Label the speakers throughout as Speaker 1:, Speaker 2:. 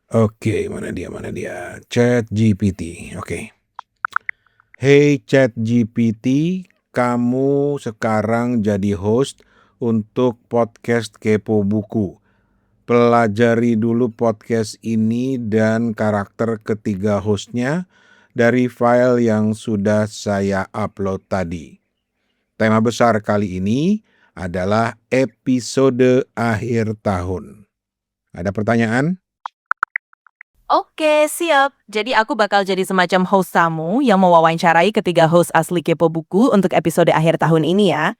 Speaker 1: Oke, mana dia? ChatGPT. Oke. Hey ChatGPT, kamu sekarang jadi host untuk podcast Kepo Buku. Pelajari dulu podcast ini dan karakter ketiga hostnya dari file yang sudah saya upload tadi. Tema besar kali ini adalah episode akhir tahun. Ada pertanyaan?
Speaker 2: Oke, siap. Jadi aku bakal jadi semacam host tamu yang mewawancarai ketiga host asli Kepo Buku untuk episode akhir tahun ini ya.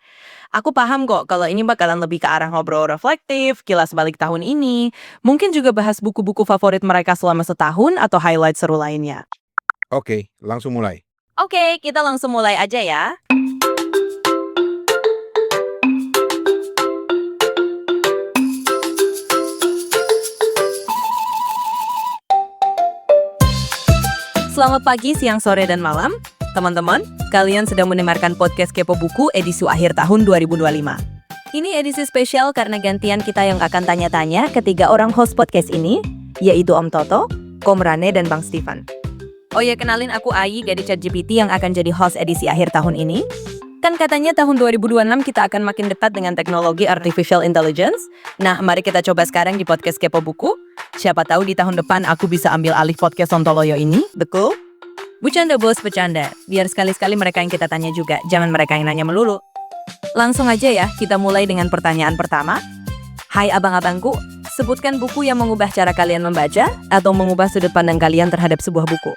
Speaker 2: Aku paham kok kalau ini bakalan lebih ke arah ngobrol reflektif, kilas balik tahun ini, mungkin juga bahas buku-buku favorit mereka selama setahun atau highlight seru lainnya.
Speaker 1: Oke, langsung mulai.
Speaker 2: Oke, kita langsung mulai aja ya. Selamat pagi, siang, sore, dan malam. Teman-teman, kalian sedang mendengarkan podcast Kepo Buku edisi akhir tahun 2025. Ini edisi spesial karena gantian kita yang akan tanya-tanya ketiga orang host podcast ini, yaitu Om Toto, Kom Rane, dan Bang Stefan. Oh ya, kenalin aku Ayi, gadis ChatGPT yang akan jadi host edisi akhir tahun ini. Kan katanya tahun 2026 kita akan makin dekat dengan teknologi artificial intelligence. Nah, mari kita coba sekarang di podcast Kepo Buku. Siapa tahu di tahun depan aku bisa ambil alih podcast Sontoloyo ini, betul? Bercanda bos, bercanda. Biar sekali-sekali mereka yang kita tanya juga, jangan mereka yang nanya melulu. Langsung aja ya, kita mulai dengan pertanyaan pertama. Hai abang-abangku, sebutkan buku yang mengubah cara kalian membaca atau mengubah sudut pandang kalian terhadap sebuah buku.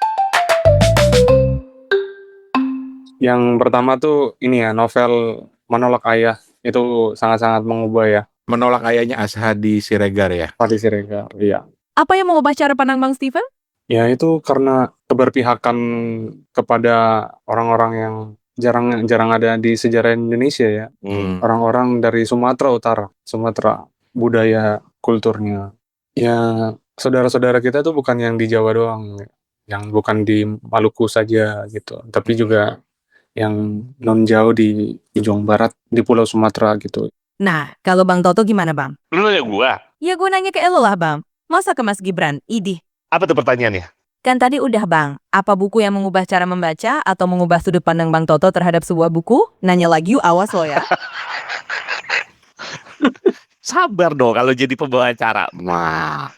Speaker 3: Yang pertama tuh ini ya, novel Menolak Ayah. Itu sangat-sangat mengubah ya.
Speaker 1: Menolak ayahnya Ashadi Siregar ya?
Speaker 3: Fatih Siregar, iya.
Speaker 2: Apa yang mengubah cara pandang Bang Stephen?
Speaker 3: Ya itu karena keberpihakan kepada orang-orang yang jarang ada di sejarah Indonesia ya. Orang-orang dari Sumatera Utara, Sumatera, budaya, kulturnya. Ya, saudara-saudara kita tuh bukan yang di Jawa doang, yang bukan di Maluku saja gitu, tapi juga yang non jauh di ujung barat di Pulau Sumatera gitu.
Speaker 2: Nah, kalau Bang Toto gimana Bang?
Speaker 4: Lu nanya gua,
Speaker 2: Ya gue nanya ke elo lah Bang. Masa ke Mas Gibran? Idih.
Speaker 4: apa tuh pertanyaannya?
Speaker 2: Kan tadi udah Bang, apa buku yang mengubah cara membaca atau mengubah sudut pandang Bang Toto terhadap sebuah buku? Nanya lagi yuk, awas lo ya.
Speaker 4: Sabar dong kalau jadi pembawa acara. Nah,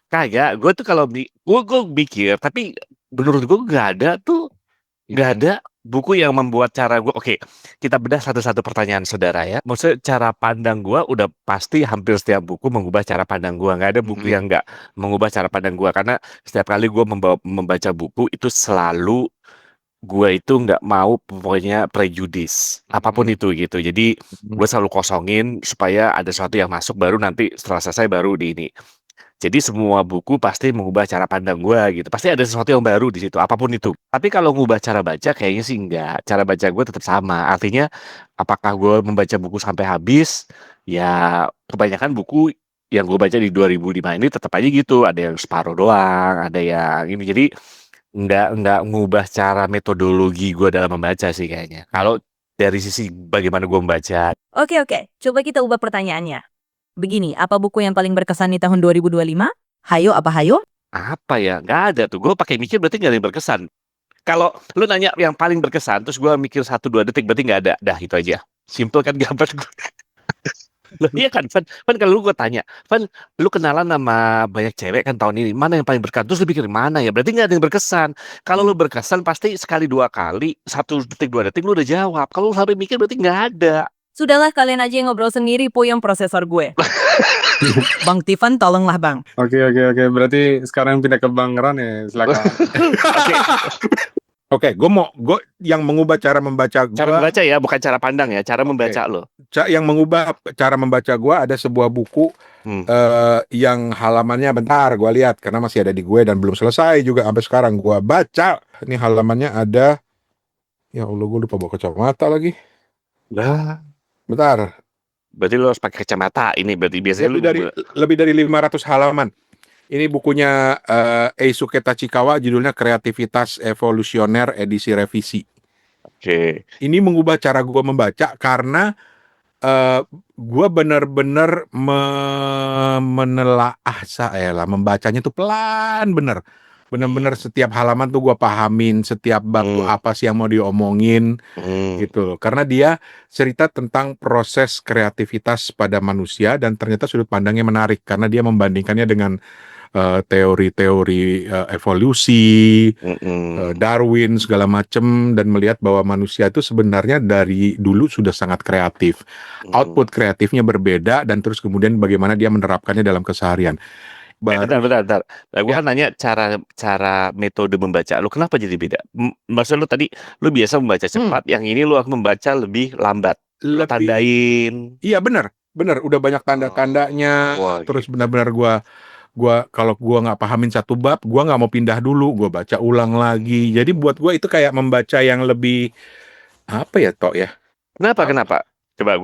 Speaker 4: kayak gue tuh kalau gue mikir, tapi menurut gue nggak ada buku yang membuat cara gue. Oke, kita bedah satu-satu pertanyaan saudara ya. Maksudnya cara pandang gue udah pasti hampir setiap buku mengubah cara pandang gue. Nggak ada buku yang nggak mengubah cara pandang gue, karena setiap kali gue membaca buku itu selalu gue itu nggak mau pokoknya prejudis apapun itu gitu. Jadi gue selalu kosongin supaya ada sesuatu yang masuk, baru nanti setelah selesai baru di ini. Jadi semua buku pasti mengubah cara pandang gue gitu. Pasti ada sesuatu yang baru di situ, apapun itu. Tapi kalau ngubah cara baca kayaknya sih enggak. Cara baca gue tetap sama. Artinya apakah gue membaca buku sampai habis? Ya kebanyakan buku yang gue baca di 2005 ini tetap aja gitu. Ada yang separuh doang, ada yang ini. Jadi nggak ngubah cara metodologi gue dalam membaca sih kayaknya. Kalau dari sisi bagaimana gue membaca.
Speaker 2: Oke, coba kita ubah pertanyaannya. Begini, apa buku yang paling berkesan di tahun 2025? Hayo apa hayo?
Speaker 4: Apa ya? Nggak ada tuh. Gue pakai mikir berarti nggak ada yang berkesan. Kalau lu nanya yang paling berkesan, terus gue mikir 1-2 detik, berarti nggak ada. Dah, itu aja. Simple kan, gampang. Loh, iya kan, Van kalau lu gue tanya, Van, lu kenalan sama banyak cewek kan tahun ini, mana yang paling berkesan? Terus lu pikir mana ya? Berarti nggak ada yang berkesan. Kalau lu berkesan pasti sekali 2 kali, 1 detik 2 detik lu udah jawab. Kalau lu sampai mikir berarti nggak ada.
Speaker 2: Sudahlah kalian aja yang ngobrol sendiri, puyeng prosesor gue. Bang Stephen, tolonglah Bang.
Speaker 3: Oke. Berarti sekarang pindah ke Bang Ran ya, silakan.
Speaker 1: Oke, gue yang mengubah cara membaca gue.
Speaker 4: Cara membaca ya, bukan cara pandang ya, cara membaca lo.
Speaker 1: Yang mengubah cara membaca gue ada sebuah buku yang halamannya bentar gue lihat karena masih ada di gue dan belum selesai juga sampai sekarang gue baca. Ini halamannya ada, ya Allah gue lupa bawa kacamata lagi.
Speaker 4: Lah,
Speaker 1: Bentar.
Speaker 4: berarti lo harus pakai kacamata ini, berarti biasanya
Speaker 1: Lebih dari 500 halaman. Ini bukunya Eisuke Tachikawa, judulnya Kreativitas Evolusioner edisi revisi.
Speaker 4: Oke.
Speaker 1: Ini mengubah cara gue membaca karena Gua bener-bener menelaah membacanya tuh pelan bener. Bener-bener setiap halaman tuh gua pahamin, setiap bab tuh apa sih yang mau diomongin gitu loh. Karena dia cerita tentang proses kreativitas pada manusia dan ternyata sudut pandangnya menarik karena dia membandingkannya dengan teori-teori evolusi, Darwin segala macem dan melihat bahwa manusia itu sebenarnya dari dulu sudah sangat kreatif. Output kreatifnya berbeda dan terus kemudian bagaimana dia menerapkannya dalam keseharian.
Speaker 4: Bentar. Nah, gue
Speaker 1: Ya,
Speaker 4: kan nanya cara metode membaca lu kenapa jadi beda? Maksud lu tadi lu biasa membaca cepat, yang ini lu akan membaca lebih lambat. Lu
Speaker 1: lebih
Speaker 4: tandain.
Speaker 1: iya benar udah banyak tanda-tandanya
Speaker 4: Wah,
Speaker 1: terus
Speaker 4: gitu.
Speaker 1: benar-benar gua kalau gua nggak pahamin satu bab gua nggak mau pindah dulu gua baca ulang lagi jadi buat gua itu kayak membaca yang lebih apa ya Tok ya.
Speaker 4: Kenapa? Coba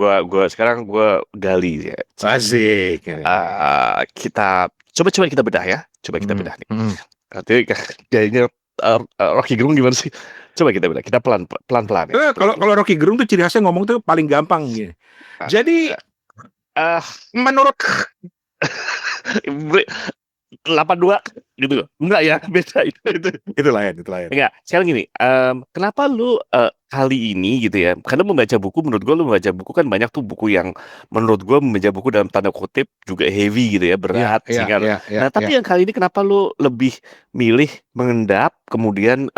Speaker 4: sekarang gua gali ya.
Speaker 1: Asik.
Speaker 4: Kita coba kita bedah ya. Coba kita bedah nih. Nanti kayaknya Rocky Gerung gimana sih? Coba kita bedah. Kita pelan-pelan ya.
Speaker 1: Kalau Rocky Gerung tuh ciri khasnya ngomong tuh paling gampang gini. Jadi menurut
Speaker 4: 82 gitu. Enggak ya, beda
Speaker 1: itu lain.
Speaker 4: Enggak, sekarang gini, kenapa lu kali ini gitu ya? Karena membaca buku, menurut gue lu membaca buku kan banyak tuh buku yang menurut gue membaca buku dalam tanda kutip juga heavy gitu ya, berat. Nah, tapi yang kali ini kenapa lu lebih milih mengendap, kemudian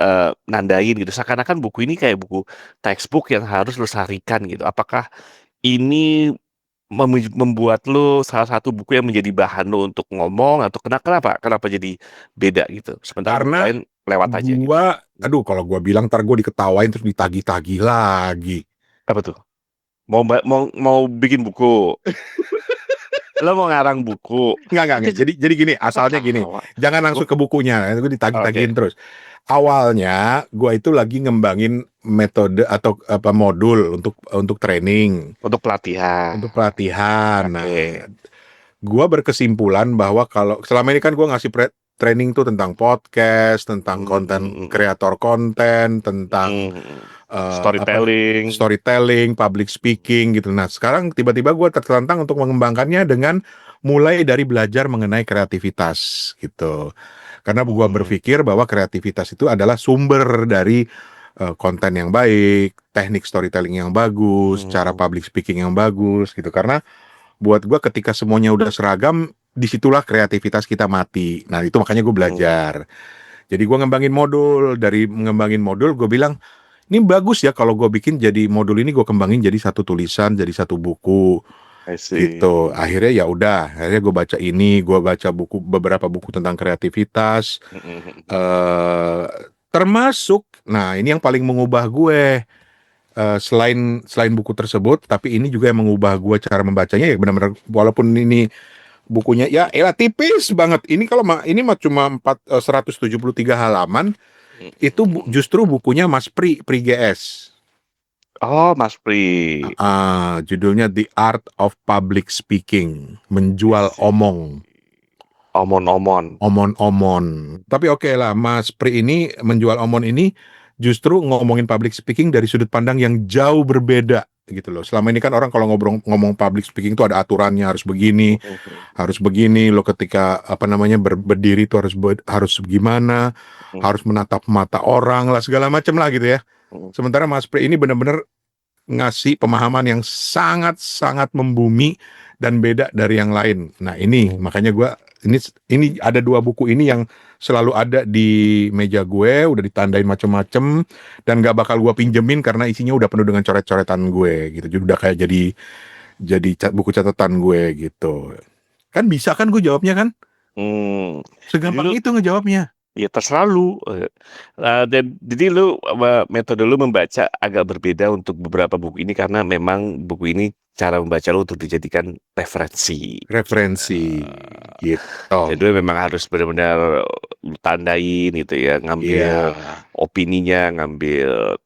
Speaker 4: nandain gitu? Seakan-akan buku ini kayak buku textbook yang harus lu sarikan gitu. Apakah ini membuat lu salah satu buku yang menjadi bahan lu untuk ngomong atau kenapa jadi beda gitu sementara buku
Speaker 1: karena
Speaker 4: lain lewat aja gitu.
Speaker 1: kalau gua bilang ntar gua diketawain terus ditagih-tagih lagi.
Speaker 4: Apa tuh mau bikin buku lo mau ngarang buku
Speaker 1: Enggak. Jadi gini, asalnya gini. Jangan langsung ke bukunya, itu ditagih-tagihin terus. Awalnya gua itu lagi ngembangin metode atau apa modul untuk training,
Speaker 4: untuk pelatihan.
Speaker 1: Nah, gua berkesimpulan bahwa kalau selama ini kan gua ngasih training tuh tentang podcast, tentang konten kreator konten, tentang storytelling, public speaking gitu. Nah, sekarang tiba-tiba gue tertantang untuk mengembangkannya dengan mulai dari belajar mengenai kreativitas gitu. Karena gue berpikir bahwa kreativitas itu adalah sumber dari konten yang baik, teknik storytelling yang bagus, cara public speaking yang bagus gitu. Karena buat gue ketika semuanya udah seragam, disitulah kreativitas kita mati. Nah, itu makanya gue belajar. Jadi gue ngembangin modul, dari ngembangin modul gue bilang, ini bagus ya kalau gue bikin jadi modul ini gue kembangin jadi satu tulisan, jadi satu buku gitu. Akhirnya ya udah, akhirnya gue baca beberapa buku tentang kreativitas, termasuk, nah ini yang paling mengubah gue selain buku tersebut, tapi ini juga yang mengubah gue cara membacanya ya benar-benar walaupun ini bukunya ya elah tipis banget. Ini kalau ini mah cuma 173 halaman. Itu justru bukunya Mas Pri GS.
Speaker 4: Oh, Mas Pri.
Speaker 1: Judulnya The Art of Public Speaking, menjual omong. Omon. Tapi oke lah, Mas Pri ini menjual omon ini justru ngomongin public speaking dari sudut pandang yang jauh berbeda gitu loh. Selama ini kan orang kalau ngomong public speaking itu ada aturannya, harus begini, lo ketika berdiri itu harus gimana, harus menatap mata orang lah segala macam lah gitu ya. Sementara Mas Pri ini benar-benar ngasih pemahaman yang sangat membumi dan beda dari yang lain. Nah, ini makanya gue ini ada dua buku ini yang selalu ada di meja gue, udah ditandain macem-macem dan gak bakal gue pinjemin karena isinya udah penuh dengan coret-coretan gue gitu. Jadi udah kayak jadi buku catatan gue gitu. Kan bisa kan gue jawabnya kan? Segampang itu ngejawabnya.
Speaker 4: Ya terserah lu. Jadi lu metode lu membaca agak berbeda untuk beberapa buku ini karena memang buku ini cara membaca lu untuk dijadikan referensi
Speaker 1: gitu.
Speaker 4: Jadi memang harus benar-benar tandain gitu ya, ngambil opininya, ngambil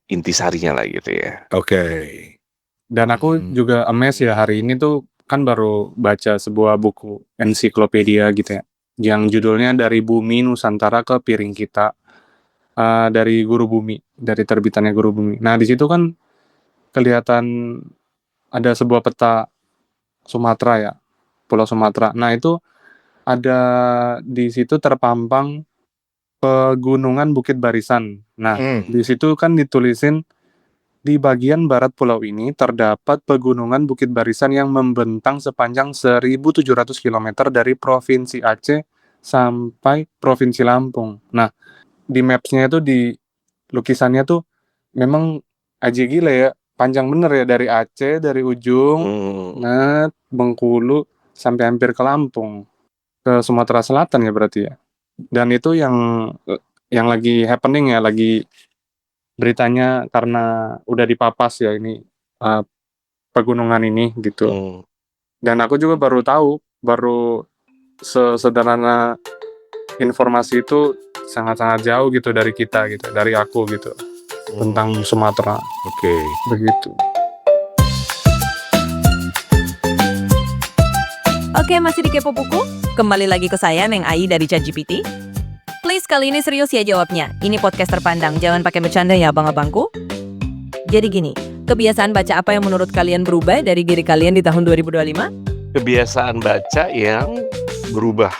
Speaker 4: intisarinya lah gitu ya.
Speaker 1: Oke.
Speaker 3: Dan aku juga amazed ya hari ini tuh kan baru baca sebuah buku ensiklopedia gitu ya, yang judulnya Dari Bumi Nusantara ke Piring Kita, dari Guru Bumi, dari terbitannya Guru Bumi. Nah di situ kan kelihatan ada sebuah peta Sumatera ya, Pulau Sumatera. Nah itu ada di situ terpampang pegunungan Bukit Barisan. Nah di situ kan ditulisin di bagian barat pulau ini terdapat pegunungan Bukit Barisan yang membentang sepanjang 1.700 km dari Provinsi Aceh sampai Provinsi Lampung. Nah, di maps-nya itu di lukisannya tuh memang aja gila ya, panjang bener ya dari Aceh, dari ujung, net, Bengkulu, sampai hampir ke Lampung, ke Sumatera Selatan ya berarti ya. Dan itu yang lagi happening ya, lagi beritanya karena udah dipapas ya ini pegunungan ini gitu. Dan aku juga baru tahu, baru sesederhana informasi itu sangat-sangat jauh gitu dari kita gitu, dari aku gitu, tentang Sumatera.
Speaker 1: Oke.
Speaker 3: Begitu.
Speaker 2: Oke, masih di Kepo Buku? Kembali lagi ke saya, Neng Ai dari ChatGPT. Please, kali ini serius ya jawabnya. Ini podcast terpandang, jangan pakai bercanda ya abang-abangku. Jadi gini, kebiasaan baca apa yang menurut kalian berubah dari diri kalian di tahun 2025?
Speaker 4: Kebiasaan baca yang berubah.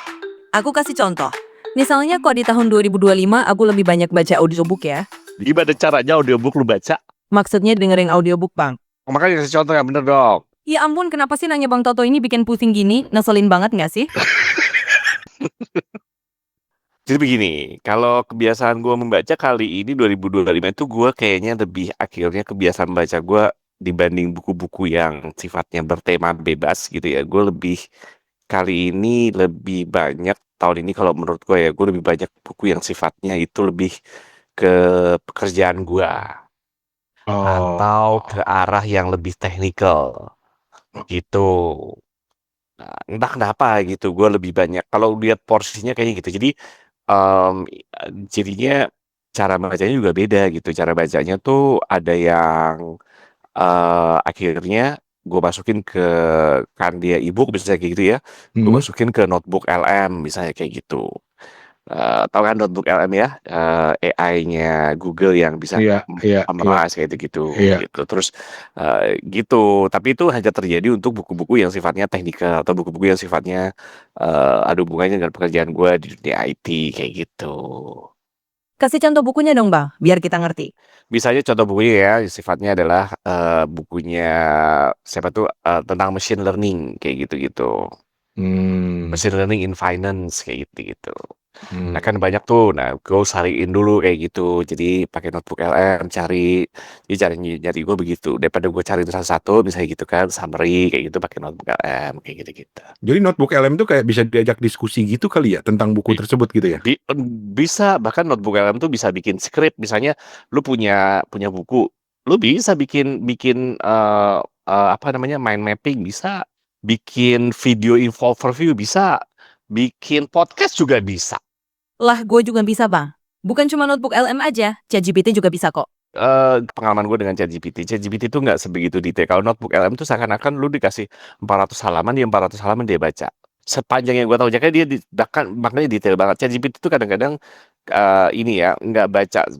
Speaker 2: Aku kasih contoh. Misalnya kok di tahun 2025 aku lebih banyak baca audiobook ya.
Speaker 4: Gimana caranya audiobook lu baca?
Speaker 2: Maksudnya dengerin audiobook, Bang.
Speaker 4: Makanya kasih contoh yang bener dong.
Speaker 2: Ya ampun, kenapa sih nanya Bang Toto ini bikin pusing gini? Ngeselin banget nggak sih?
Speaker 4: Jadi begini, kalau kebiasaan gue membaca kali ini 2025 itu gue kayaknya lebih akhirnya kebiasaan baca gue dibanding buku-buku yang sifatnya bertema bebas gitu ya. Gue lebih kali ini lebih banyak tahun ini kalau menurut gue ya, gue lebih banyak buku yang sifatnya itu lebih ke pekerjaan gue atau ke arah yang lebih teknikal gitu. Nah, entah kenapa gitu, gue lebih banyak kalau lihat porsinya kayaknya gitu. Jadi jadinya cara bacanya juga beda gitu. Cara bacanya tuh ada yang akhirnya gue masukin ke Kandia ebook misalnya kayak gitu ya. Gue masukin ke notebook LM misalnya kayak gitu. Tahu kan notebook LM ya, AI-nya Google yang bisa
Speaker 1: Iya.
Speaker 4: summarize kayak gitu
Speaker 1: Iya.
Speaker 4: gitu. Terus gitu. Tapi itu hanya terjadi untuk buku-buku yang sifatnya teknikal atau buku-buku yang sifatnya ada hubungannya dengan pekerjaan gue di dunia IT kayak gitu.
Speaker 2: Kasih contoh bukunya dong, Bang, biar kita ngerti.
Speaker 4: Misalnya contoh bukunya ya, sifatnya adalah bukunya siapa tuh tentang machine learning kayak gitu-gitu. Machine learning in finance kayak gitu-gitu. Nah kan banyak tuh, nah gue cariin dulu kayak gitu. Jadi pakai notebook LM cari, jadi nyari gue begitu. Daripada gue cari satu-satu, misalnya gitu kan, summary kayak gitu pakai notebook LM kayak gitu-gitu.
Speaker 1: Jadi notebook LM itu kayak bisa diajak diskusi gitu kali ya tentang buku tersebut gitu ya?
Speaker 4: Bisa, bahkan notebook LM tuh bisa bikin script. Misalnya lu punya buku, lu bisa bikin apa namanya mind mapping, bisa bikin video overview, bisa bikin podcast juga bisa.
Speaker 2: Lah, gue juga bisa, Bang. Bukan cuma notebook LM aja, ChatGPT juga bisa kok.
Speaker 4: Pengalaman gue dengan ChatGPT itu nggak sebegitu detail. Kalau notebook LM itu seakan-akan lu dikasih 400 halaman, dia 400 halaman dia baca. Sepanjang yang gue tahu, jadi dia bahkan maknanya detail banget. ChatGPT itu kadang-kadang ini ya nggak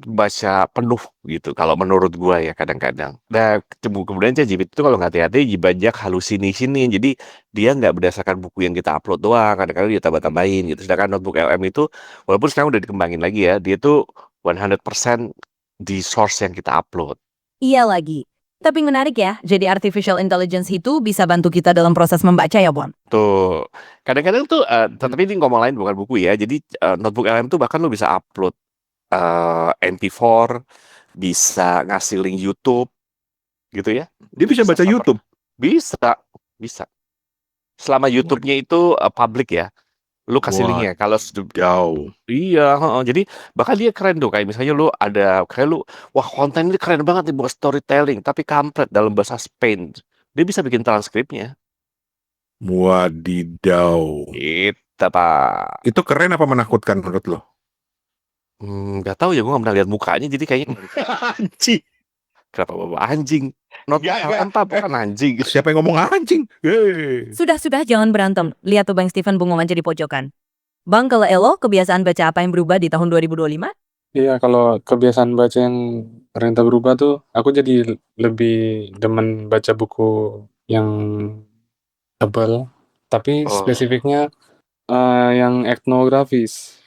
Speaker 4: baca penuh gitu. Kalau menurut gue ya kadang-kadang. Nah kemudian ChatGPT itu kalau nggak hati-hati banyak halusinasi, jadi dia nggak berdasarkan buku yang kita upload doang. Kadang-kadang dia tambah-tambahin gitu. Sedangkan notebook LM itu walaupun sekarang udah dikembangin lagi ya, dia tuh 100% di source yang kita upload.
Speaker 2: Iya lagi. Tapi menarik ya, jadi artificial intelligence itu bisa bantu kita dalam proses membaca ya, Bon?
Speaker 4: Tuh, kadang-kadang tuh, tapi ini ngomong lain bukan buku ya. Jadi notebook LM tuh bahkan lu bisa upload MP4, bisa ngasih link YouTube, gitu ya.
Speaker 1: Dia bisa baca YouTube?
Speaker 4: Bisa, bisa. Selama YouTube-nya itu public ya. Lu kasih linknya kalau
Speaker 1: jauh.
Speaker 4: Iya, jadi bahkan dia keren tuh kayak misalnya lu ada kayak lu wah konten ini keren banget nih buat storytelling tapi kampret dalam bahasa Spain. Dia bisa bikin transkripnya.
Speaker 1: Wadidaw.
Speaker 4: Gitu, Pak.
Speaker 1: Itu keren apa menakutkan menurut lo?
Speaker 4: Nggak tahu ya, gue nggak pernah lihat mukanya jadi kayaknya
Speaker 1: Anjing.
Speaker 4: kenapa bawa anjing? Not LM Pak, bukan anjing.
Speaker 1: Siapa yang ngomong anjing?
Speaker 2: Sudah, jangan berantem. Lihat tuh Bang Steven bengong aja di pojokan. Bang, kalau Elo, kebiasaan baca apa yang berubah di tahun 2025?
Speaker 3: Iya, kalau kebiasaan baca yang ternyata berubah tuh, aku jadi lebih demen baca buku yang tebal, tapi
Speaker 4: Oh.
Speaker 3: spesifiknya yang etnografis.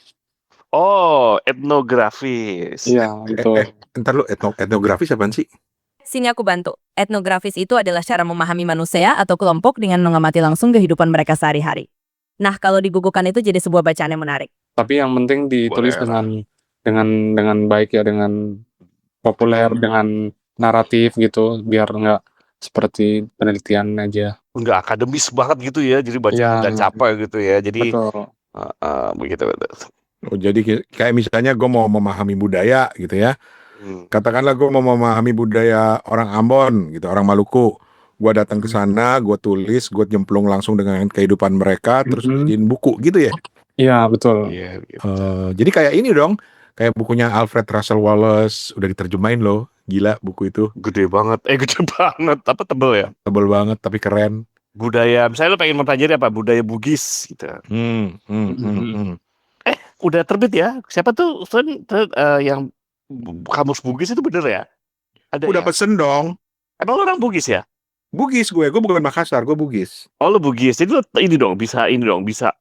Speaker 4: Oh, etnografis.
Speaker 3: Iya, betul.
Speaker 1: Ntar lu etnografis apaan sih?
Speaker 2: Sini aku bantu. Etnografis itu adalah cara memahami manusia atau kelompok dengan mengamati langsung kehidupan mereka sehari-hari. Nah, kalau digugukan itu jadi sebuah bacaan yang menarik.
Speaker 3: Tapi yang penting ditulis
Speaker 4: Boleh lah.
Speaker 3: dengan baik ya, dengan populer, dengan naratif gitu, biar nggak seperti penelitian aja.
Speaker 4: Nggak akademis banget gitu ya, jadi baca
Speaker 3: Iya,
Speaker 4: nggak capek gitu ya. Jadi
Speaker 3: betul.
Speaker 4: begitu betul.
Speaker 1: Oh, jadi kayak misalnya gue mau memahami budaya gitu ya.
Speaker 4: Hmm.
Speaker 1: Katakanlah gue mau memahami budaya orang Ambon gitu, orang Maluku. Gue datang ke sana, gue tulis, gue jemplung langsung dengan kehidupan mereka, terus
Speaker 3: Mhm.
Speaker 1: jadiin buku gitu ya.
Speaker 3: Iya, betul.
Speaker 4: Iya, gitu.
Speaker 1: Jadi kayak ini dong, kayak bukunya Alfred Russel Wallace udah diterjemahin loh, gila buku itu,
Speaker 4: Gede banget. Gede banget. Apa tebel ya?
Speaker 1: tebel banget tapi keren.
Speaker 4: Budaya, misalnya lo pengen mempelajari apa? Budaya Bugis gitu. Udah terbit ya? Siapa tuh yang kamus Bugis itu bener ya? Ada
Speaker 1: Udah
Speaker 4: ya?
Speaker 1: pesen dong.
Speaker 4: Emang lo orang Bugis ya?
Speaker 1: Bugis gue bukan Makassar, gue Bugis.
Speaker 4: Oh lo Bugis, jadi lo ini dong bisa.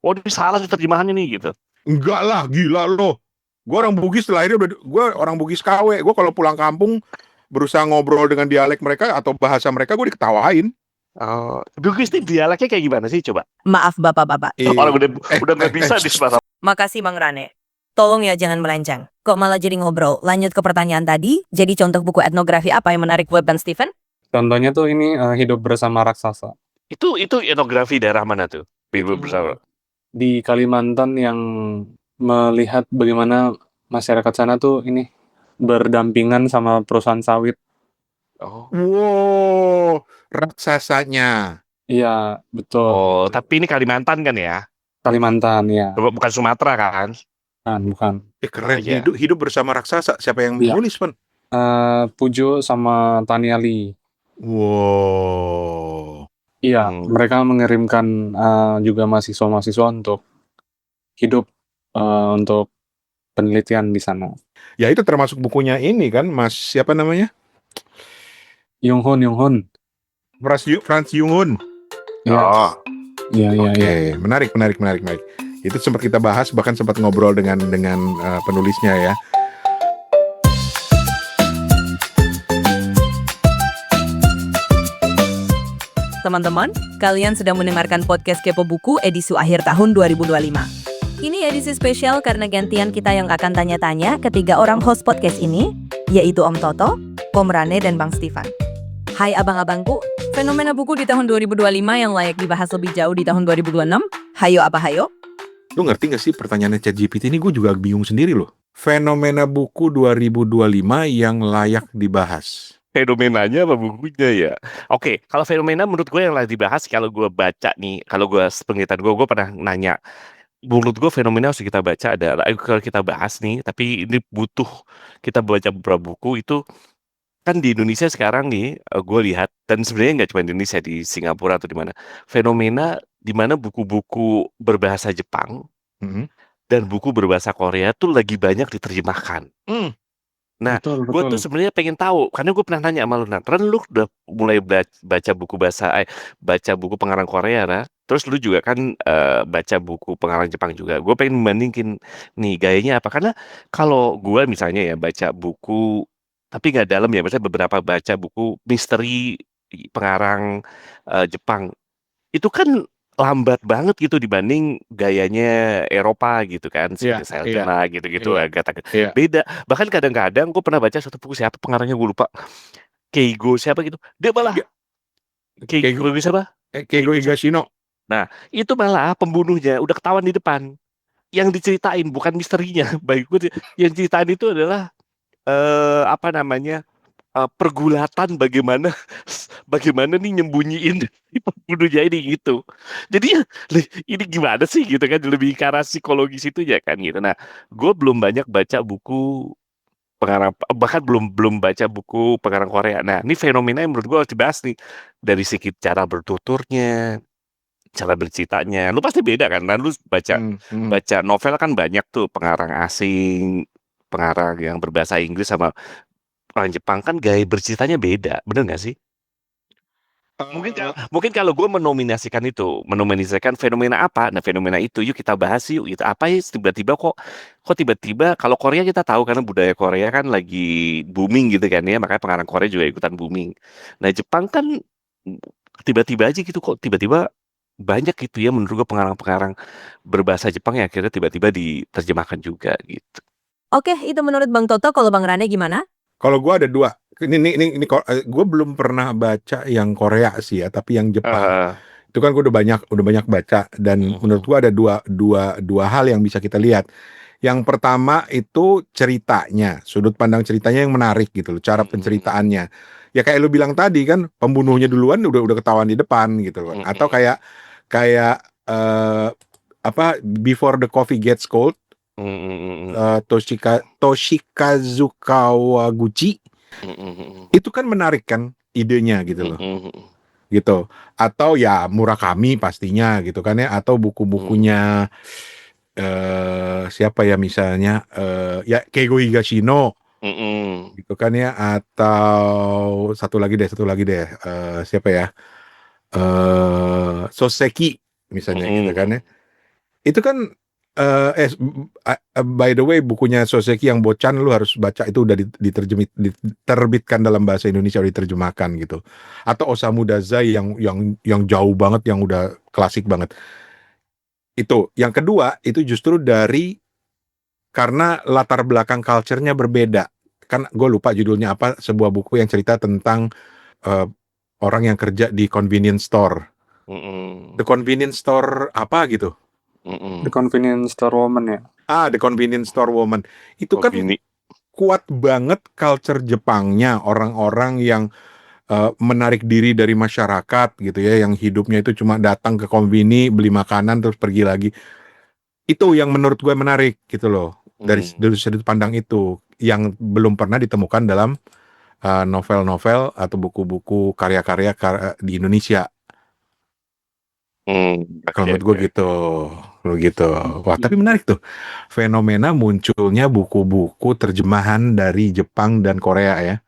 Speaker 4: Oh ini salah sih terjemahannya nih gitu.
Speaker 1: Enggak lah, gila lo. Gue orang Bugis lahirnya gue orang Bugis KW. Gue kalau pulang kampung berusaha ngobrol dengan dialek mereka atau bahasa mereka, gue diketawain.
Speaker 4: Oh, Bugis ini dialeknya kayak gimana sih coba?
Speaker 2: Maaf bapak-bapak.
Speaker 4: Orang udah nggak bisa di sebelah.
Speaker 2: Makasih Bang Rane. Tolong ya jangan melenceng. Kok malah jadi ngobrol? Lanjut ke pertanyaan tadi. Jadi contoh buku etnografi apa yang menarik Webb dan Stephen?
Speaker 3: Contohnya tuh ini Hidup Bersama Raksasa.
Speaker 4: Itu etnografi daerah mana tuh? Hidup bersama.
Speaker 3: Di Kalimantan yang melihat bagaimana masyarakat sana tuh ini berdampingan sama perusahaan sawit.
Speaker 4: Oh.
Speaker 1: Wow, raksasanya.
Speaker 3: Iya, betul.
Speaker 4: Oh, tapi ini Kalimantan kan ya?
Speaker 3: Kalimantan ya.
Speaker 4: Bukan Sumatera kan?
Speaker 3: Bukan.
Speaker 1: Keren,
Speaker 4: Iya.
Speaker 1: hidup bersama raksasa. Siapa yang
Speaker 3: Iya.
Speaker 1: nulis, Pan?
Speaker 3: Pujo sama Tania Lee.
Speaker 1: Wow.
Speaker 3: Iya, mereka mengirimkan juga mahasiswa-mahasiswa untuk hidup untuk penelitian di sana.
Speaker 1: Ya itu termasuk bukunya ini kan, Mas siapa namanya?
Speaker 3: Yung Hun.
Speaker 1: Franz Yung-hun.
Speaker 3: Iya.
Speaker 4: Oh.
Speaker 3: Iya.
Speaker 1: Oke, menarik. Itu sempat kita bahas, bahkan sempat ngobrol dengan penulisnya ya.
Speaker 2: Teman-teman, kalian sedang mendengarkan podcast Kepo Buku edisi akhir tahun 2025. Ini edisi spesial karena gantian kita yang akan tanya-tanya ketiga orang host podcast ini, yaitu Om Toto, Om Rane, dan Bang Stefan. Hai abang-abangku, fenomena buku di tahun 2025 yang layak dibahas lebih jauh di tahun 2026. Hayo apa hayo?
Speaker 1: Lu ngerti gak sih pertanyaannya ChatGPT ini, gue juga bingung sendiri loh. Fenomena buku 2025 yang layak dibahas.
Speaker 4: Fenomenanya apa bukunya ya? Oke, kalau fenomena menurut gue yang lagi dibahas, kalau gue baca nih, kalau gue penglihatan gue pernah nanya, menurut gue fenomena harus kita baca adalah, kalau kita bahas nih, tapi ini butuh kita baca beberapa buku itu, kan di Indonesia sekarang nih, gue lihat, dan sebenarnya nggak cuma di Indonesia, di Singapura atau di mana, fenomena di mana buku-buku berbahasa Jepang dan buku berbahasa Korea tuh lagi banyak diterjemahkan. Nah,
Speaker 3: Betul.
Speaker 4: gue tuh sebenarnya pengen tahu, karena gue pernah nanya sama lu, Ran, lu udah mulai baca buku baca buku pengarang Korea, nah? Terus lu juga kan baca buku pengarang Jepang juga. Gue pengen membandingin nih gayanya apa, karena kalau gue misalnya ya baca buku, tapi nggak dalam ya, misalnya beberapa baca buku misteri pengarang Jepang, itu kan lambat banget gitu dibanding gayanya Eropa gitu kan,
Speaker 3: Iya,
Speaker 4: Saldana gitu-gitu,
Speaker 3: iya.
Speaker 4: Agatha.
Speaker 3: Iya.
Speaker 4: Beda. Bahkan kadang-kadang gue pernah baca satu buku, siapa pengarangnya gue lupa, Keigo siapa gitu, dia malah Keigo siapa?
Speaker 1: Keigo Higashino.
Speaker 4: Nah, itu malah pembunuhnya udah ketahuan di depan. Yang diceritain bukan misterinya. Baik gue, yang ceritain itu adalah apa namanya, pergulatan bagaimana nih nyembunyiin pembunuhnya ini gitu. Jadi ini gimana sih gitu kan, lebih ke arah psikologis itu ya kan gitu. Nah, gue belum banyak baca buku pengarang, bahkan belum baca buku pengarang Korea. Nah, ini fenomena yang menurut gue harus dibahas nih, dari segi cara bertuturnya, cara berceritanya. Lu pasti beda kan? Nah, lu baca novel kan banyak tuh pengarang asing, pengarang yang berbahasa Inggris sama orang Jepang kan gaya berceritanya beda, bener nggak sih? Mungkin kalau gue menominasikan fenomena apa? Nah, fenomena itu yuk kita bahas yuk. Itu apa ya? Kok tiba-tiba kalau Korea kita tahu karena budaya Korea kan lagi booming gitu kan ya, makanya pengarang Korea juga ikutan booming. Nah, Jepang kan tiba-tiba aja gitu kok tiba-tiba banyak gitu ya menurut gue pengarang-pengarang berbahasa Jepang yang akhirnya tiba-tiba diterjemahkan juga gitu.
Speaker 2: Oke, itu menurut Bang Toto. Kalau Bang Rane gimana?
Speaker 1: Kalau gue ada dua. Ini gue belum pernah baca yang Korea sih ya, tapi yang Jepang. Itu kan gue udah banyak baca, dan menurut gue ada dua hal yang bisa kita lihat. Yang pertama itu ceritanya, sudut pandang ceritanya yang menarik gitu loh, cara penceritaannya. Ya kayak lu bilang tadi kan, pembunuhnya duluan udah ketahuan di depan gitu loh. Atau kayak Before the Coffee Gets Cold, Toshikazu Kawaguchi, itu kan menarik kan idenya gitu loh. Gitu. Atau ya Murakami pastinya gitu kan ya, atau buku-bukunya siapa ya misalnya ya Keigo Higashino gitu kan ya, atau satu lagi deh siapa ya, Soseki misalnya gitu kan ya. Itu kan by the way, bukunya Soseki yang Bochan lu harus baca, itu udah diterbitkan dalam bahasa Indonesia, udah diterjemahkan gitu. Atau Osamu Dazai yang jauh banget, yang udah klasik banget. Itu. Yang kedua, itu justru karena latar belakang culture-nya berbeda. Kan gue lupa judulnya apa, sebuah buku yang cerita tentang orang yang kerja di convenience store. The convenience store apa gitu.
Speaker 3: The Convenience Store Woman ya.
Speaker 1: The Convenience Store Woman. Itu kan kuat banget culture Jepangnya, orang-orang yang menarik diri dari masyarakat gitu ya, yang hidupnya itu cuma datang ke konbini, beli makanan terus pergi lagi. Itu yang menurut gue menarik gitu loh. Dari sudut pandang itu yang belum pernah ditemukan dalam novel-novel atau buku-buku karya-karya di Indonesia. Kalau menurut gue gitu. Wah, tapi menarik tuh fenomena munculnya buku-buku terjemahan dari Jepang dan Korea ya.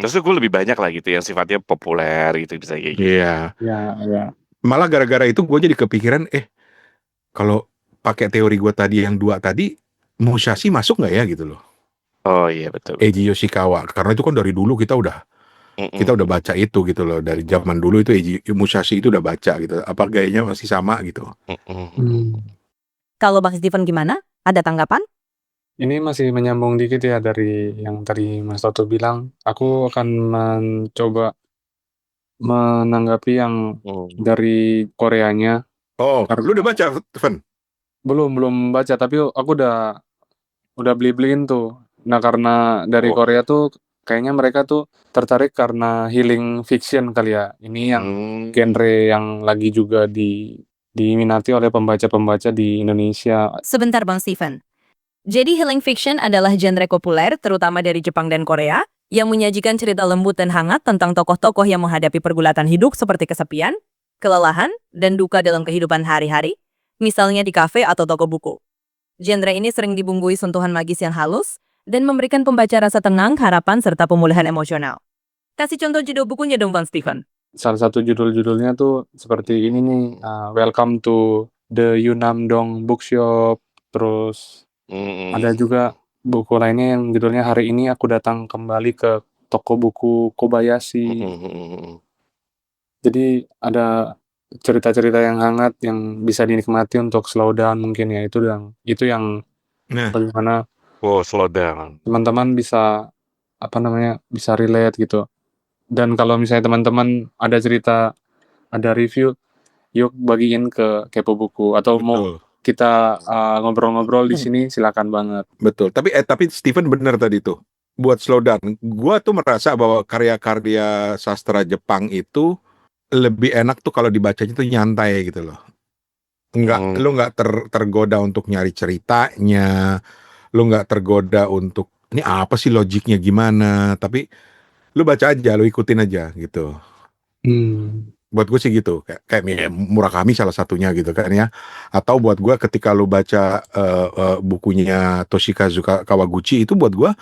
Speaker 4: Terus gue lebih banyak lah gitu yang sifatnya populer gitu, bisa kayak gitu.
Speaker 1: Iya.
Speaker 3: Ya.
Speaker 1: Malah gara-gara itu gue jadi kepikiran, kalau pakai teori gue tadi yang dua tadi, Musashi masuk nggak ya gitu loh.
Speaker 4: Oh iya betul.
Speaker 1: Eiji Yoshikawa, karena itu kan dari dulu kita udah baca itu gitu loh, dari zaman dulu itu Musashi itu udah baca gitu. Apa gayanya masih sama gitu.
Speaker 2: Kalau Bang Steven gimana? Ada tanggapan?
Speaker 3: Ini masih menyambung dikit ya dari yang tadi Mas Toto bilang. Aku akan mencoba menanggapi yang dari Koreanya.
Speaker 1: Oh, lu udah baca, Steven?
Speaker 3: Belum baca, tapi aku udah beli-beliin tuh. Nah, karena dari Korea tuh kayaknya mereka tuh tertarik karena healing fiction kali ya. Ini yang genre yang lagi juga diminati oleh pembaca-pembaca di Indonesia.
Speaker 2: Sebentar Bang Steven. Jadi healing fiction adalah genre populer terutama dari Jepang dan Korea yang menyajikan cerita lembut dan hangat tentang tokoh-tokoh yang menghadapi pergulatan hidup seperti kesepian, kelelahan, dan duka dalam kehidupan hari-hari, misalnya di kafe atau toko buku. Genre ini sering dibumbui sentuhan magis yang halus dan memberikan pembaca rasa tenang, harapan, serta pemulihan emosional. Kasih contoh judul bukunya dong Bang Steven.
Speaker 3: Salah satu judul-judulnya tuh seperti ini nih, Welcome to the Yunamdong Bookshop, terus ada juga buku lainnya yang judulnya Hari Ini Aku Datang Kembali ke Toko Buku Kobayashi. Jadi ada cerita-cerita yang hangat yang bisa dinikmati untuk slow down mungkin ya, itu yang bagaimana
Speaker 4: slow down.
Speaker 3: teman-teman bisa bisa relate gitu. Dan kalau misalnya teman-teman ada cerita, ada review, yuk bagiin ke Kepo Buku atau mau kita ngobrol-ngobrol di sini, silakan banget.
Speaker 1: Betul. Tapi Steven benar tadi tuh. Buat slow down. Gua tuh merasa bahwa karya-karya sastra Jepang itu lebih enak tuh kalau dibacanya tuh nyantai gitu loh. Lu nggak tergoda untuk nyari ceritanya, lu nggak tergoda untuk ini apa sih logiknya gimana, tapi lu baca aja, lu ikutin aja gitu. Buat gue sih gitu, kayak Murakami salah satunya gitu kan ya. Atau buat gue ketika lu baca bukunya Toshikazu Kawaguchi, itu buat gue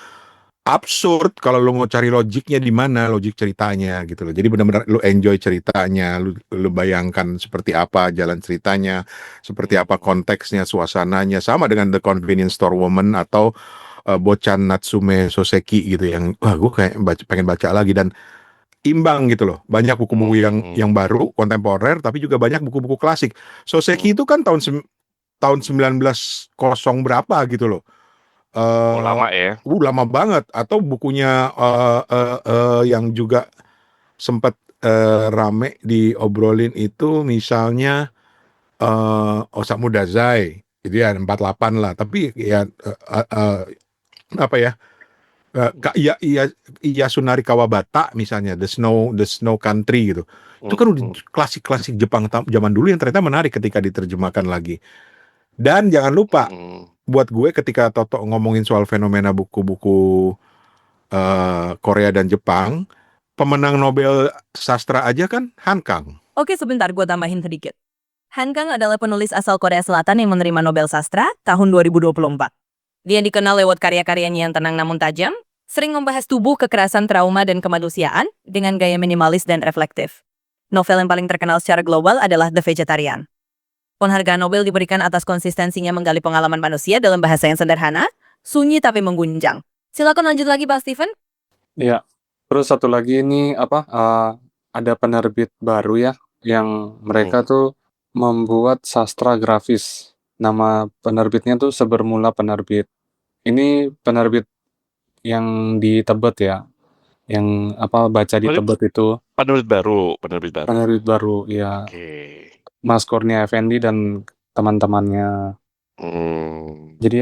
Speaker 1: absurd kalau lu mau cari logiknya di mana, logik ceritanya gitu loh. Jadi benar-benar lu enjoy ceritanya, lu bayangkan seperti apa jalan ceritanya, seperti apa konteksnya, suasananya, sama dengan The Convenience Store Woman atau Bochan Natsume Soseki gitu yang wah gue kayak pengen baca lagi, dan imbang gitu loh. Banyak buku-buku yang baru, kontemporer, tapi juga banyak buku-buku klasik. Soseki itu kan tahun 1900 berapa gitu loh.
Speaker 4: Lama ya.
Speaker 1: Lama banget. Atau bukunya yang juga sempat rame diobrolin itu misalnya Osamu Dazai. Jadi ya 48 lah. Tapi ya apa ya? Yasunari Kawabata misalnya The Snow Country gitu. Itu kan udah klasik-klasik Jepang zaman dulu yang ternyata menarik ketika diterjemahkan lagi. Dan jangan lupa, buat gue ketika Toto ngomongin soal fenomena buku-buku Korea dan Jepang, pemenang Nobel sastra aja kan Han Kang.
Speaker 2: Oke, sebentar gue tambahin sedikit. Han Kang adalah penulis asal Korea Selatan yang menerima Nobel Sastra tahun 2024. Dia dikenal lewat karya-karyanya yang tenang namun tajam, sering membahas tubuh, kekerasan, trauma, dan kemanusiaan dengan gaya minimalis dan reflektif. Novel yang paling terkenal secara global adalah The Vegetarian. Penghargaan Nobel diberikan atas konsistensinya menggali pengalaman manusia dalam bahasa yang sederhana, sunyi tapi mengguncang. Silakan lanjut lagi, Pak Steven.
Speaker 3: Iya. Terus satu lagi ini ada penerbit baru ya yang mereka tuh membuat sastra grafis. Nama penerbitnya tuh Sebermula Penerbit. Ini penerbit yang di Tebet ya. Yang baca di Tebet itu.
Speaker 4: Penerbit baru.
Speaker 3: Penerbit baru, ya.
Speaker 4: Oke.
Speaker 3: Mas Kurnia Effendi dan teman-temannya. Jadi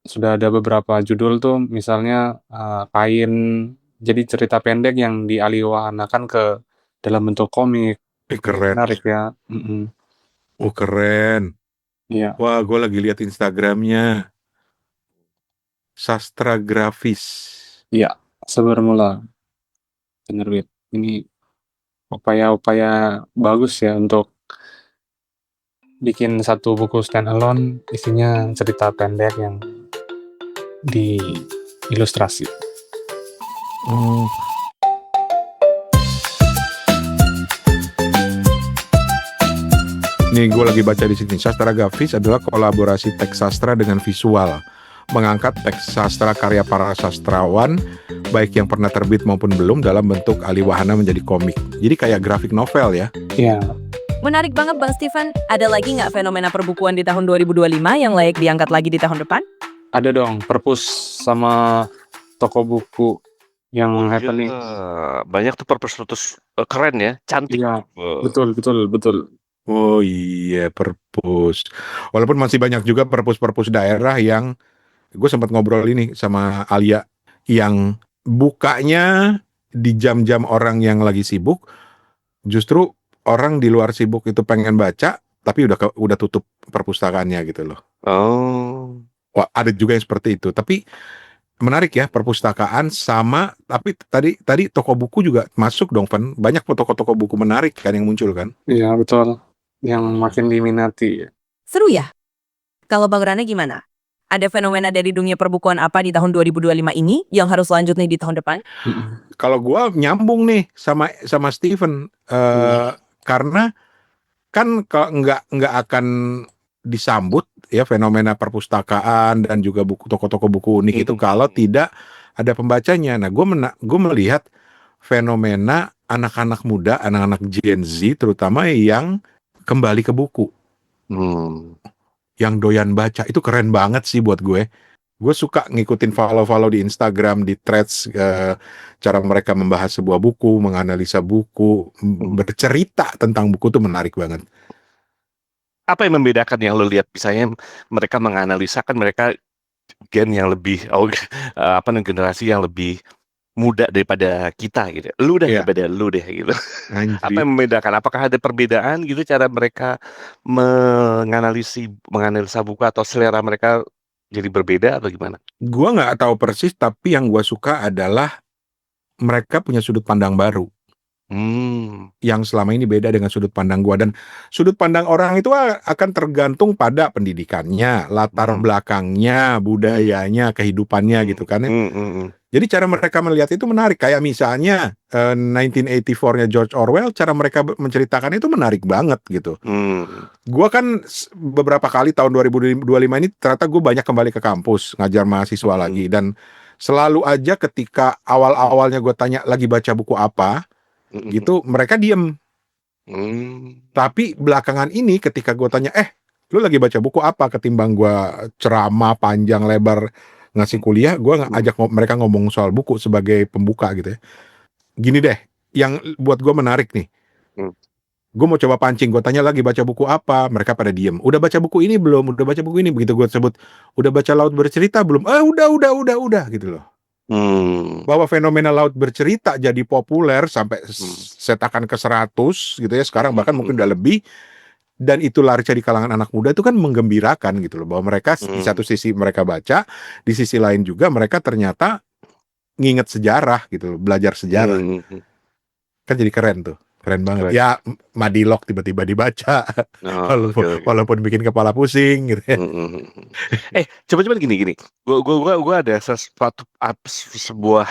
Speaker 3: sudah ada beberapa judul tuh, misalnya Kain. Jadi cerita pendek yang dialihwahanakan ke dalam bentuk komik.
Speaker 1: Keren.
Speaker 3: Menarik ya.
Speaker 1: Oh keren.
Speaker 3: Iya.
Speaker 1: Wah, gue lagi lihat Instagramnya. Sastra grafis.
Speaker 3: Iya, Sebermula Penerbit. Ini upaya-upaya bagus ya untuk bikin satu buku standalone isinya cerita pendek yang diilustrasi.
Speaker 1: Nih gue lagi baca di sini. Sastra grafis adalah kolaborasi teks sastra dengan visual, mengangkat teks sastra karya para sastrawan, baik yang pernah terbit maupun belum, dalam bentuk alihwahana menjadi komik. Jadi kayak grafik novel ya.
Speaker 3: Iya.
Speaker 2: Menarik banget, Bang Steven. Ada lagi nggak fenomena perbukuan di tahun 2025 yang layak diangkat lagi di tahun depan?
Speaker 3: Ada dong, Perpus sama toko buku yang happening.
Speaker 4: Banyak tuh Perpus keren ya, cantik.
Speaker 3: Iya, betul.
Speaker 1: Oh iya, Perpus. Walaupun masih banyak juga perpus-perpus daerah yang gue sempat ngobrol ini sama Alia, yang bukanya di jam-jam orang yang lagi sibuk. Justru orang di luar sibuk itu pengen baca, tapi udah tutup perpustakaannya gitu loh.
Speaker 4: Oh.
Speaker 1: Wah, ada juga yang seperti itu. Tapi menarik ya, perpustakaan sama, tapi tadi toko buku juga masuk dong, Van. Banyak toko-toko buku menarik kan yang muncul kan?
Speaker 3: Iya, betul. Yang makin diminati.
Speaker 2: Seru ya? Kalau Bang Rane gimana? Ada fenomena dari dunia perbukuan apa di tahun 2025 ini yang harus lanjut nih di tahun depan?
Speaker 1: Kalau gua nyambung nih sama Steven, karena kan kalau nggak akan disambut ya fenomena perpustakaan dan juga buku toko-toko buku unik itu kalau tidak ada pembacanya. Nah, gue melihat fenomena anak-anak muda, anak-anak Gen Z terutama yang kembali ke buku, yang doyan baca. Itu keren banget sih buat gue. Gue suka ngikutin follow di Instagram, di threads, cara mereka membahas sebuah buku, menganalisa buku, bercerita tentang buku tuh menarik banget.
Speaker 4: Apa yang membedakan yang lo lihat, misalnya mereka menganalisa, kan mereka gen yang lebih generasi yang lebih muda daripada kita gitu. Lu daripada lu deh gitu.
Speaker 1: Anjir.
Speaker 4: Apa yang membedakan? Apakah ada perbedaan gitu cara mereka menganalisa buku, atau selera mereka jadi berbeda atau gimana?
Speaker 1: Gua nggak tahu persis, tapi yang gua suka adalah mereka punya sudut pandang baru. Yang selama ini beda dengan sudut pandang gua, dan sudut pandang orang itu akan tergantung pada pendidikannya, latar belakangnya, budayanya, kehidupannya gitu kan ya. Jadi cara mereka melihat itu menarik, kayak misalnya 1984-nya George Orwell, cara mereka menceritakan itu menarik banget gitu. Gua kan beberapa kali tahun 2025 ini ternyata gue banyak kembali ke kampus ngajar mahasiswa lagi, dan selalu aja ketika awal-awalnya gue tanya lagi baca buku apa gitu, mereka diem. Tapi belakangan ini ketika gue tanya, lu lagi baca buku apa, ketimbang gue ceramah panjang lebar ngasih kuliah, gue ajak mereka ngomong soal buku sebagai pembuka gitu ya. Gini deh, yang buat gue menarik nih, gue mau coba pancing, gue tanya lagi baca buku apa, mereka pada diem. Udah baca buku ini belum? Udah baca buku ini? Begitu gue sebut, udah baca Laut Bercerita belum? Udah gitu loh. Bahwa fenomena Laut Bercerita jadi populer sampai setakan ke 100 gitu ya sekarang, bahkan mungkin udah lebih, dan itu laris di kalangan anak muda, itu kan menggembirakan gitu loh, bahwa mereka di satu sisi mereka baca, di sisi lain juga mereka ternyata nginget sejarah gitu loh, belajar sejarah. Kan jadi keren tuh, keren banget. Ya Madilog tiba-tiba dibaca, walaupun bikin kepala pusing gitu ya.
Speaker 4: Coba gini. Gua ada sesuatu sebuah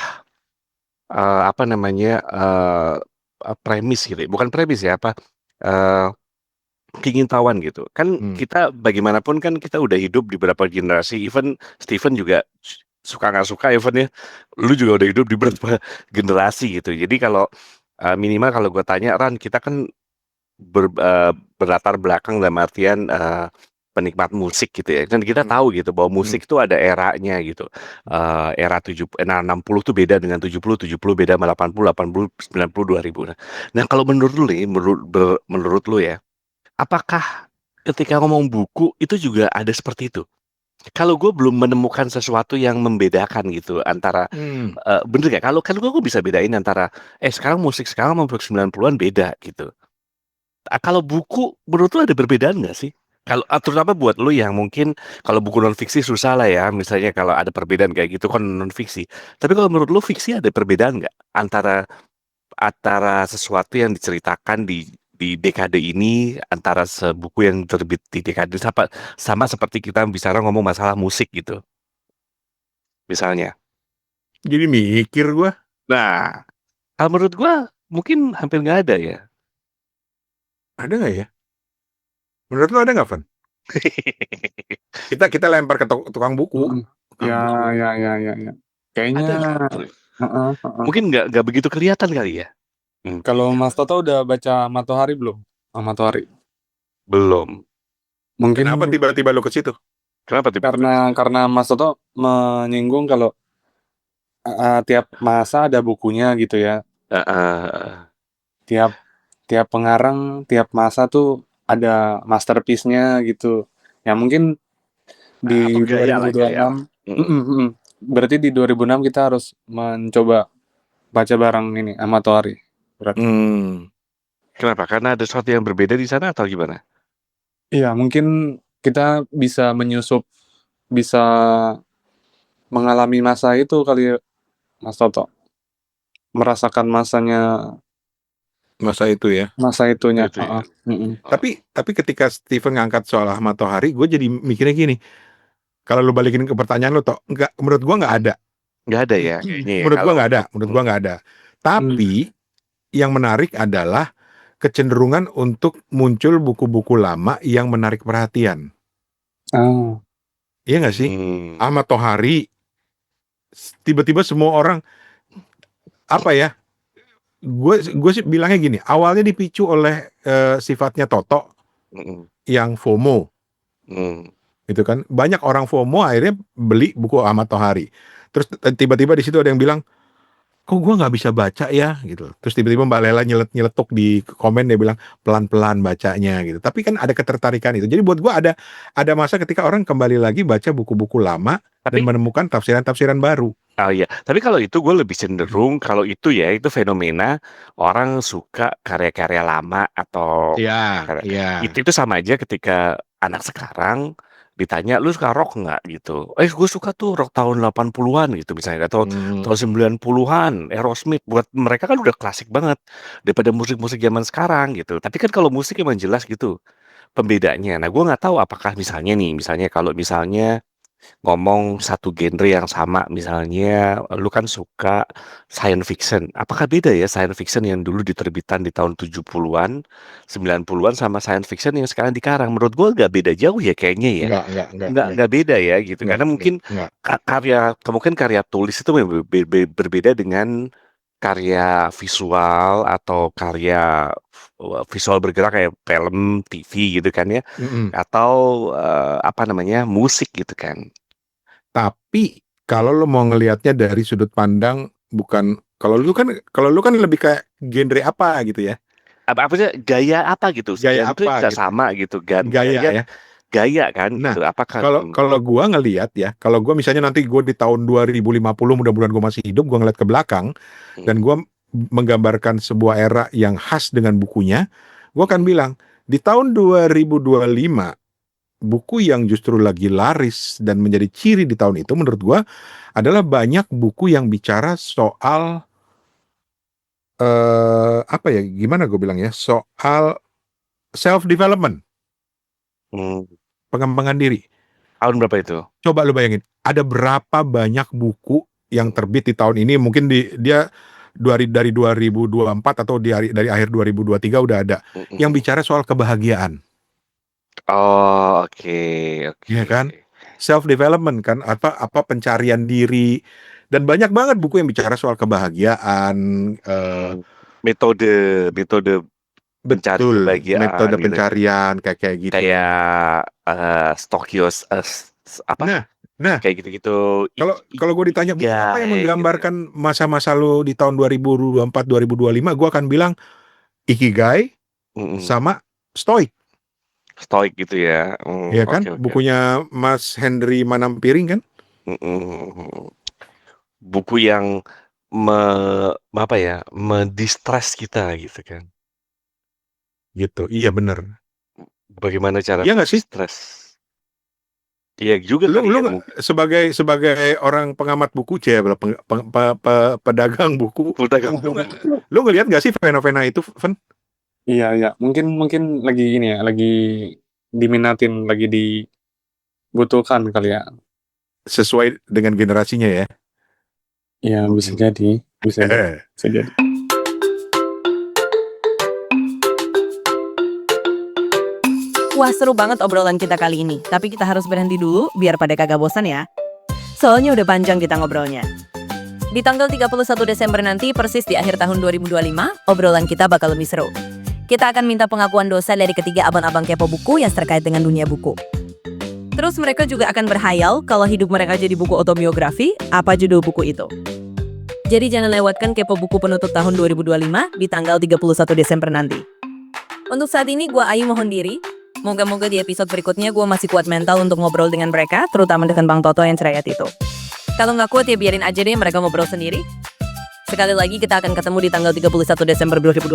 Speaker 4: premis gitu. Bukan premis ya, keingintahuan gitu. Kan kita bagaimanapun kan kita udah hidup di beberapa generasi. Even Steven juga suka nggak suka, even ya, lu juga udah hidup di beberapa generasi gitu. Jadi kalau minimal kalau gue tanya, Ran, kita kan berlatar belakang dalam artian penikmat musik gitu ya. Dan kita tahu gitu bahwa musik itu ada eranya gitu. Era 60 tuh beda dengan 70 beda sama 80, 90, 2000. Nah, kalau menurut lu nih, menurut lu ya, apakah ketika ngomong buku itu juga ada seperti itu? Kalau gue belum menemukan sesuatu yang membedakan gitu antara bener gak? Kalau kan gue bisa bedain antara sekarang musik sekarang sama 90-an beda gitu. Kalau buku menurut lu ada perbedaan nggak sih? Kalau terutama buat lu yang mungkin kalau buku non fiksi susah lah ya, misalnya kalau ada perbedaan kayak gitu kan non fiksi. Tapi kalau menurut lu fiksi ada perbedaan nggak antara sesuatu yang diceritakan di dekade ini, antara sebuku yang terbit di dekade sama seperti kita bicara ngomong masalah musik gitu misalnya.
Speaker 1: Jadi mikir gue.
Speaker 4: Nah, kalau menurut gue mungkin hampir nggak ada ya.
Speaker 1: Ada nggak ya? Menurut lo ada nggak, Van? Kita lempar ke tukang buku.
Speaker 3: Ya. Kayaknya
Speaker 4: mungkin nggak begitu kelihatan kali ya.
Speaker 3: Kalau Mas Toto udah baca Matahari belum? Matahari.
Speaker 4: Belum.
Speaker 3: Mungkin
Speaker 1: Kenapa tiba-tiba lo ke situ?
Speaker 4: Kenapa
Speaker 3: karena Mas Toto menyinggung kalau tiap masa ada bukunya gitu ya. Tiap pengarang, tiap masa tuh ada masterpiece-nya gitu. Ya mungkin di 2026. Berarti di 2006 kita harus mencoba baca bareng ini Matahari.
Speaker 4: Kenapa? Karena ada sesuatu yang berbeda di sana atau gimana?
Speaker 3: Iya, mungkin kita bisa menyusup, bisa mengalami masa itu kali, Mas Toto. Merasakan
Speaker 1: Masa itu ya.
Speaker 3: masa itunya.
Speaker 4: Itu ya.
Speaker 1: Tapi ketika Steven ngangkat soal Matahari, gue jadi mikirnya gini. Kalau lu balikin ke pertanyaan lu, menurut gue nggak ada.
Speaker 4: Nggak ada ya kayaknya.
Speaker 1: Menurut gue nggak ada. Tapi yang menarik adalah kecenderungan untuk muncul buku-buku lama yang menarik perhatian. Iya nggak sih? Matahari, tiba-tiba semua orang, apa ya? Gue sih bilangnya gini. Awalnya dipicu oleh sifatnya Toto yang FOMO. Gitu kan, banyak orang FOMO akhirnya beli buku Matahari. Terus tiba-tiba di situ ada yang bilang, kok gue nggak bisa baca ya gitu. Terus tiba-tiba Mbak Lela nyeletuk di komen, dia bilang pelan-pelan bacanya gitu. Tapi kan ada ketertarikan itu. Jadi buat gue ada masa ketika orang kembali lagi baca buku-buku lama dan menemukan tafsiran-tafsiran baru.
Speaker 4: Oh iya, tapi kalau itu gue lebih cenderung kalau itu ya itu fenomena orang suka karya-karya lama atau itu sama aja ketika anak sekarang ditanya lu suka rock nggak gitu, gue suka tuh rock tahun 80-an gitu misalnya, atau tahun 90-an Aerosmith. Buat mereka kan udah klasik banget daripada musik-musik zaman sekarang gitu. Tapi kan kalau musik emang jelas gitu pembedanya. Nah, gue nggak tahu apakah misalnya kalau misalnya ngomong satu genre yang sama, misalnya lu kan suka science fiction. Apakah beda ya science fiction yang dulu diterbitan di tahun 70-an, 90-an sama science fiction yang sekarang dikarang? Menurut gua nggak beda jauh ya kayaknya ya. Nggak beda ya gitu. Karena mungkin kemungkinan karya tulis itu berbeda dengan karya visual atau karya visual bergerak kayak film, TV gitu kan ya, atau musik gitu kan.
Speaker 1: Tapi kalau lo mau ngelihatnya dari sudut pandang bukan, kalau lu kan lebih kayak genre apa gitu ya?
Speaker 4: Apa sih gaya apa gitu?
Speaker 1: Gaya
Speaker 4: Genre
Speaker 1: apa
Speaker 4: bisa
Speaker 1: gitu?
Speaker 4: sama gitu kan?
Speaker 1: Gaya ya.
Speaker 4: Gaya kan
Speaker 1: Nah,
Speaker 4: gitu. Apakah
Speaker 1: kalau gua ngelihat ya, kalau gua misalnya nanti gua di tahun 2050, mudah-mudahan gua masih hidup, gua ngeliat ke belakang dan gua menggambarkan sebuah era yang khas dengan bukunya, gua akan bilang di tahun 2025 buku yang justru lagi laris dan menjadi ciri di tahun itu menurut gua adalah banyak buku yang bicara soal apa ya, gimana gue bilang ya, soal self development,
Speaker 4: hmm,
Speaker 1: pengembangan diri.
Speaker 4: tahun berapa itu?
Speaker 1: Coba lu bayangin, ada berapa banyak buku yang terbit di tahun ini, mungkin dia dari 2024 atau dari akhir 2023 udah ada yang bicara soal kebahagiaan.
Speaker 4: Oh, oke.
Speaker 1: Iya kan? Self development kan, apa pencarian diri, dan banyak banget buku yang bicara soal kebahagiaan,
Speaker 4: metode mencari
Speaker 1: betul,
Speaker 4: kebahagiaan
Speaker 1: metode
Speaker 4: gitu.
Speaker 1: pencarian kayak gitu.
Speaker 4: Kayak Stokios apa?
Speaker 1: Nah,
Speaker 4: kayak gitu-gitu.
Speaker 1: Kalau gue ditanya buku apa yang menggambarkan masa-masa lo di tahun 2024 2025, gue akan bilang Ikigai sama Stoik.
Speaker 4: Stoik gitu ya.
Speaker 1: Iya kan? Bukunya Mas Henry Manampiring kan?
Speaker 4: Buku yang mendistres kita gitu kan.
Speaker 1: Gitu. Iya bener.
Speaker 4: Bagaimana cara
Speaker 1: Iya nggak sih?
Speaker 4: stres? Iya juga
Speaker 1: Lu
Speaker 4: kali ya.
Speaker 1: sebagai orang pengamat buku, pedagang buku. Lu ngelihat nggak sih fenomena itu, Fen?
Speaker 3: Iya. Mungkin lagi ini ya, lagi diminatin, lagi dibutuhkan kali ya.
Speaker 1: Sesuai dengan generasinya ya.
Speaker 3: Iya, bisa jadi. Bisa jadi.
Speaker 2: Wah, seru banget obrolan kita kali ini. Tapi kita harus berhenti dulu biar pada kagak bosan ya. Soalnya udah panjang kita ngobrolnya. Di tanggal 31 Desember nanti, persis di akhir tahun 2025, obrolan kita bakal lebih seru. Kita akan minta pengakuan dosa dari ketiga abang-abang kepo buku yang terkait dengan dunia buku. Terus mereka juga akan berhayal kalau hidup mereka jadi buku autobiografi, apa judul buku itu. Jadi jangan lewatkan kepo buku penutup tahun 2025 di tanggal 31 Desember nanti. Untuk saat ini, gue Ayu mohon diri. Moga-moga di episode berikutnya gue masih kuat mental untuk ngobrol dengan mereka, terutama dengan Bang Toto yang cerayat itu. Kalau nggak kuat ya biarin aja deh mereka ngobrol sendiri. Sekali lagi kita akan ketemu di tanggal 31 Desember 2025.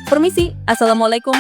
Speaker 2: Permisi, Assalamualaikum.